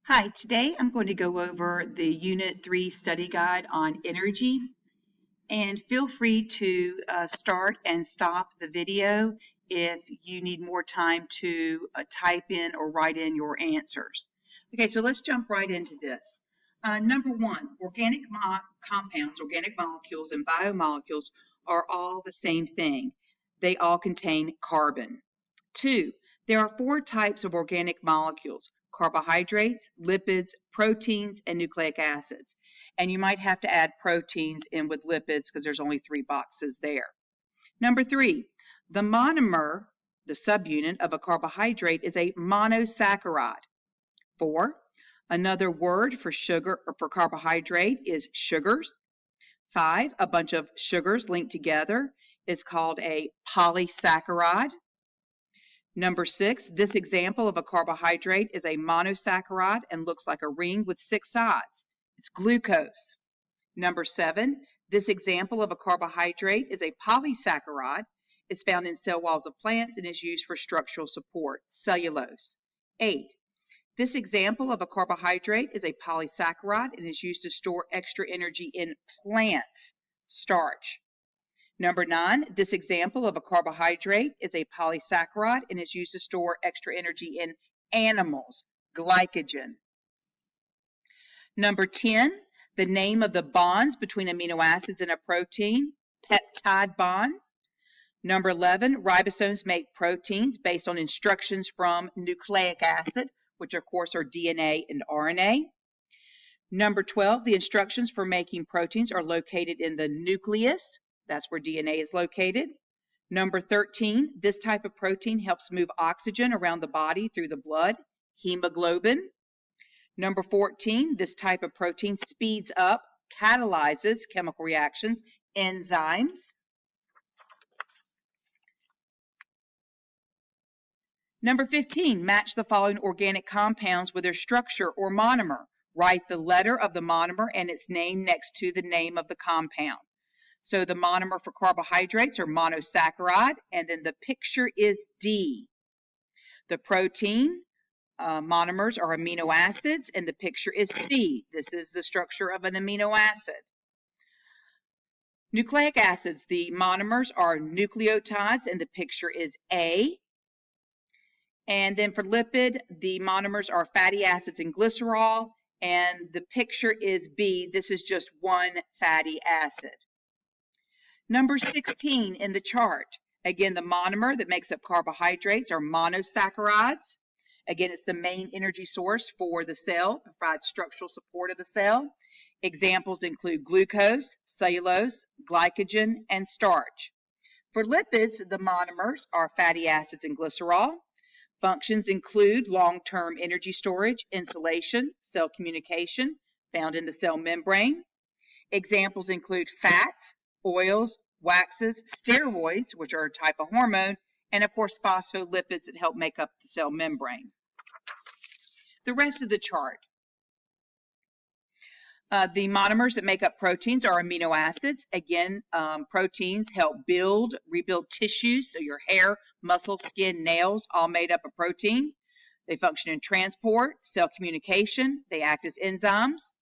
Hi, today I'm going to go over the Unit 3 study guide on energy, and feel free to start and stop the video if you need more time to type in or write in your answers. Okay, so let's jump right into this. Number one, organic compounds, organic molecules, and biomolecules are all the same thing. They all contain carbon. Two, there are four types of organic molecules: carbohydrates, lipids, proteins, and nucleic acids. And you might have to add proteins in with lipids because there's only 3 boxes there. Number three, the monomer, the subunit of a carbohydrate, is a monosaccharide. 4, another word for sugar or for carbohydrate is sugars. 5, a bunch of sugars linked together is called a polysaccharide. Number 6, this example of a carbohydrate is a monosaccharide and looks like a ring with 6 sides. It's glucose. Number 7, this example of a carbohydrate is a polysaccharide. It's found in cell walls of plants and is used for structural support, cellulose. 8, this example of a carbohydrate is a polysaccharide and is used to store extra energy in plants, starch. Number 9, this example of a carbohydrate is a polysaccharide and is used to store extra energy in animals, glycogen. Number 10, the name of the bonds between amino acids in a protein, peptide bonds. Number 11, ribosomes make proteins based on instructions from nucleic acid, which of course are DNA and RNA. Number 12, the instructions for making proteins are located in the nucleus. That's where DNA is located. Number 13, this type of protein helps move oxygen around the body through the blood, hemoglobin. Number 14, this type of protein speeds up, catalyzes chemical reactions, enzymes. Number 15, match the following organic compounds with their structure or monomer. Write the letter of the monomer and its name next to the name of the compound. So the monomer for carbohydrates are monosaccharide, and then the picture is D. The protein monomers are amino acids, and the picture is C. This is the structure of an amino acid. Nucleic acids, the monomers are nucleotides, and the picture is A. And then for lipid, the monomers are fatty acids and glycerol, and the picture is B. This is just one fatty acid. Number 16 in the chart. Again, the monomer that makes up carbohydrates are monosaccharides. Again, it's the main energy source for the cell, provides structural support of the cell. Examples include glucose, cellulose, glycogen, and starch. For lipids, the monomers are fatty acids and glycerol. Functions include long-term energy storage, insulation, cell communication, found in the cell membrane. Examples include fats, oils, waxes, steroids, which are a type of hormone, and of course phospholipids that help make up the cell membrane. The rest of the chart. The monomers that make up proteins are amino acids. Again, proteins help rebuild tissues, so your hair, muscle, skin, nails, all made up of protein. They function in transport, cell communication. They act as enzymes.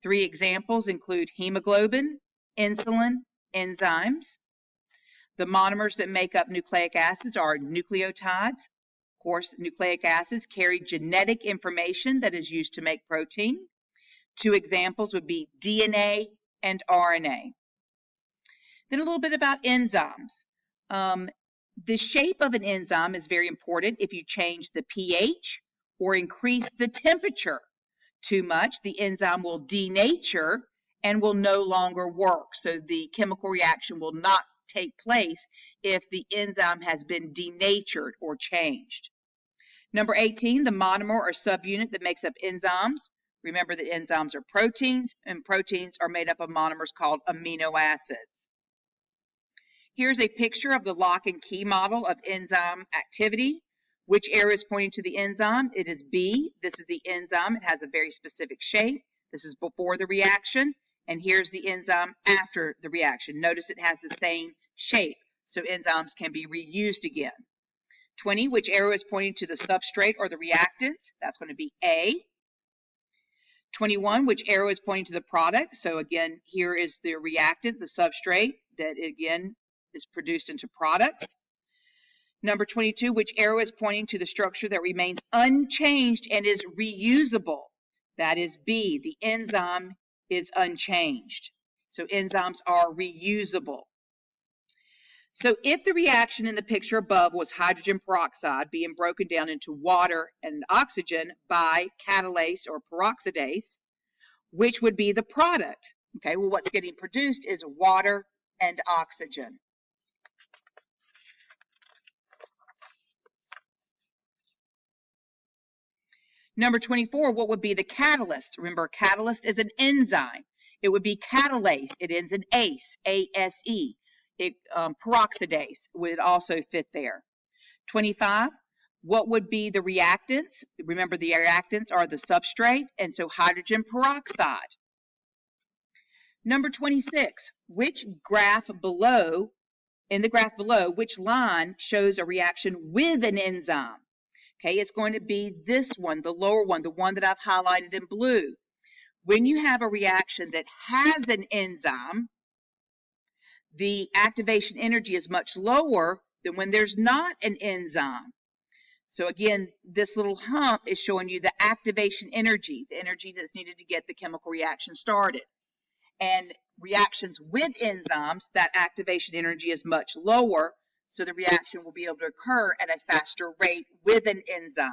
3 examples include hemoglobin, insulin, enzymes. The monomers that make up nucleic acids are nucleotides. Of course, nucleic acids carry genetic information that is used to make protein. 2 examples would be DNA and RNA. Then a little bit about enzymes. The shape of an enzyme is very important. If you change the pH or increase the temperature too much, the enzyme will denature and will no longer work. So the chemical reaction will not take place if the enzyme has been denatured or changed. Number 18, the monomer or subunit that makes up enzymes. Remember that enzymes are proteins, and proteins are made up of monomers called amino acids. Here's a picture of the lock and key model of enzyme activity. Which arrow is pointing to the enzyme? It is B. This is the enzyme. It has a very specific shape. This is before the reaction, and here's the enzyme after the reaction. Notice it has the same shape, so enzymes can be reused again. 20, which arrow is pointing to the substrate or the reactants? That's going to be A. 21, which arrow is pointing to the product? So again, here is the reactant, the substrate, that again is produced into products. Number 22, which arrow is pointing to the structure that remains unchanged and is reusable? That is B, the enzyme is unchanged. So enzymes are reusable. So if the reaction in the picture above was hydrogen peroxide being broken down into water and oxygen by catalase or peroxidase, which would be the product? Okay, well, what's getting produced is water and oxygen. Number 24, what would be the catalyst? Remember, catalyst is an enzyme. It would be catalase. It ends in ACE, A-S-E. Peroxidase would also fit there. 25, what would be the reactants? Remember, the reactants are the substrate, and so hydrogen peroxide. Number 26, which graph below, in the graph below, which line shows a reaction with an enzyme? Okay, it's going to be this one, the lower one, the one that I've highlighted in blue. When you have a reaction that has an enzyme, the activation energy is much lower than when there's not an enzyme. So again, this little hump is showing you the activation energy, the energy that's needed to get the chemical reaction started. And reactions with enzymes, that activation energy is much lower, so the reaction will be able to occur at a faster rate with an enzyme.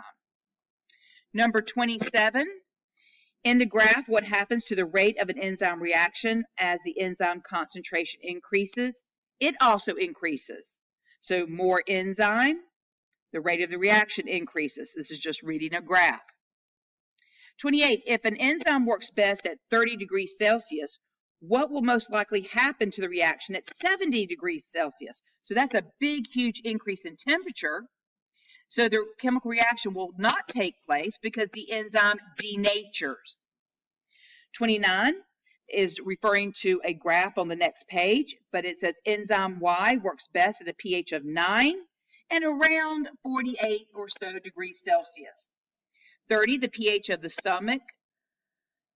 Number 27, in the graph, what happens to the rate of an enzyme reaction as the enzyme concentration increases? It also increases. So more enzyme, the rate of the reaction increases. This is just reading a graph. 28, if an enzyme works best at 30 degrees Celsius, what will most likely happen to the reaction at 70 degrees Celsius? So that's a big, huge increase in temperature. So the chemical reaction will not take place because the enzyme denatures. 29 is referring to a graph on the next page, but it says enzyme Y works best at a pH of 9 and around 48 or so degrees Celsius. 30, the pH of the stomach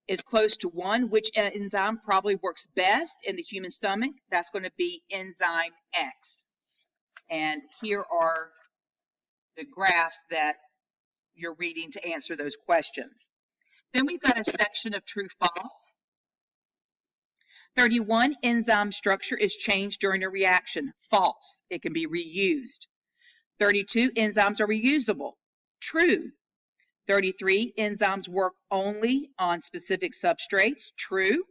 is close to 1. Which enzyme probably works best in the human stomach? That's going to be enzyme X. And here are the graphs that you're reading to answer those questions. Then we've got a section of true-false. 31, enzyme structure is changed during a reaction. False. It can be reused. 32, enzymes are reusable. True. 33, enzymes work only on specific substrates. True.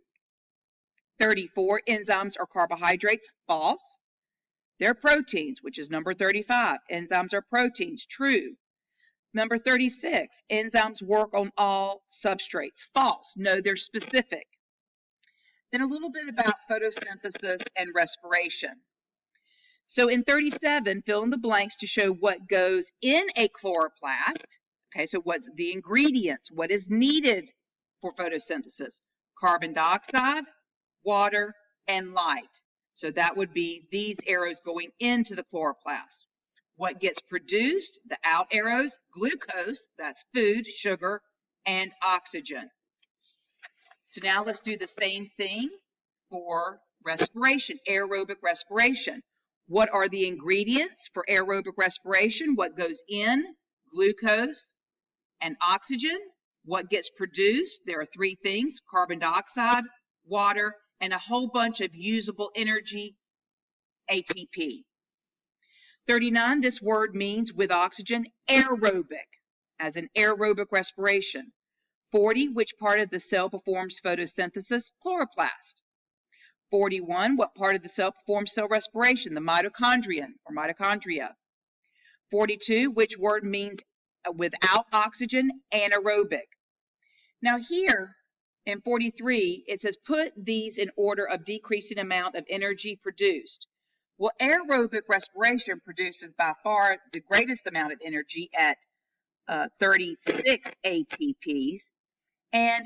34, enzymes are carbohydrates. False. They're proteins, which is number 35. Enzymes are proteins. True. Number 36, enzymes work on all substrates. False. No, they're specific. Then a little bit about photosynthesis and respiration. So in 37, fill in the blanks to show what goes in a chloroplast. Okay, so what's the ingredients? What is needed for photosynthesis? Carbon dioxide, water, and light. So that would be these arrows going into the chloroplast. What gets produced? The out arrows, glucose, that's food, sugar, and oxygen. So now let's do the same thing for respiration, aerobic respiration. What are the ingredients for aerobic respiration? What goes in? Glucose and oxygen. What gets produced? There are three things: carbon dioxide, water, and a whole bunch of usable energy, ATP. 39, this word means with oxygen, aerobic, as in aerobic respiration. 40, which part of the cell performs photosynthesis? Chloroplast. 41, what part of the cell performs cell respiration? The mitochondrion or mitochondria. 42, which word means without oxygen? Anaerobic. Now here in 43, it says put these in order of decreasing amount of energy produced. Well, aerobic respiration produces by far the greatest amount of energy at 36 ATPs, and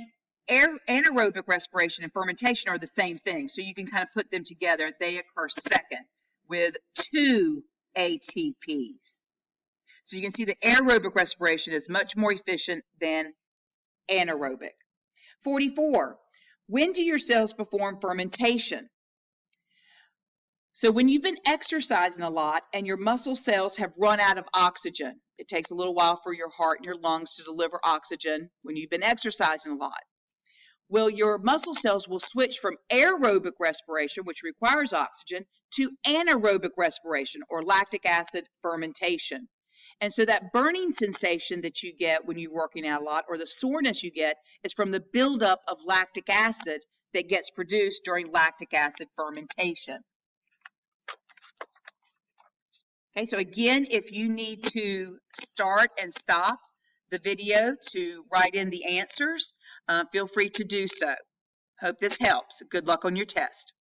anaerobic respiration and fermentation are the same thing, so you can kind of put them together. They occur second with 2 ATPs. So you can see that aerobic respiration is much more efficient than anaerobic. 44. When do your cells perform fermentation? So when you've been exercising a lot and your muscle cells have run out of oxygen, it takes a little while for your heart and your lungs to deliver oxygen when you've been exercising a lot. Well, your muscle cells will switch from aerobic respiration, which requires oxygen, to anaerobic respiration or lactic acid fermentation. And so that burning sensation that you get when you're working out a lot, or the soreness you get, is from the buildup of lactic acid that gets produced during lactic acid fermentation. Okay, so again, if you need to start and stop the video to write in the answers, feel free to do so. Hope this helps. Good luck on your test.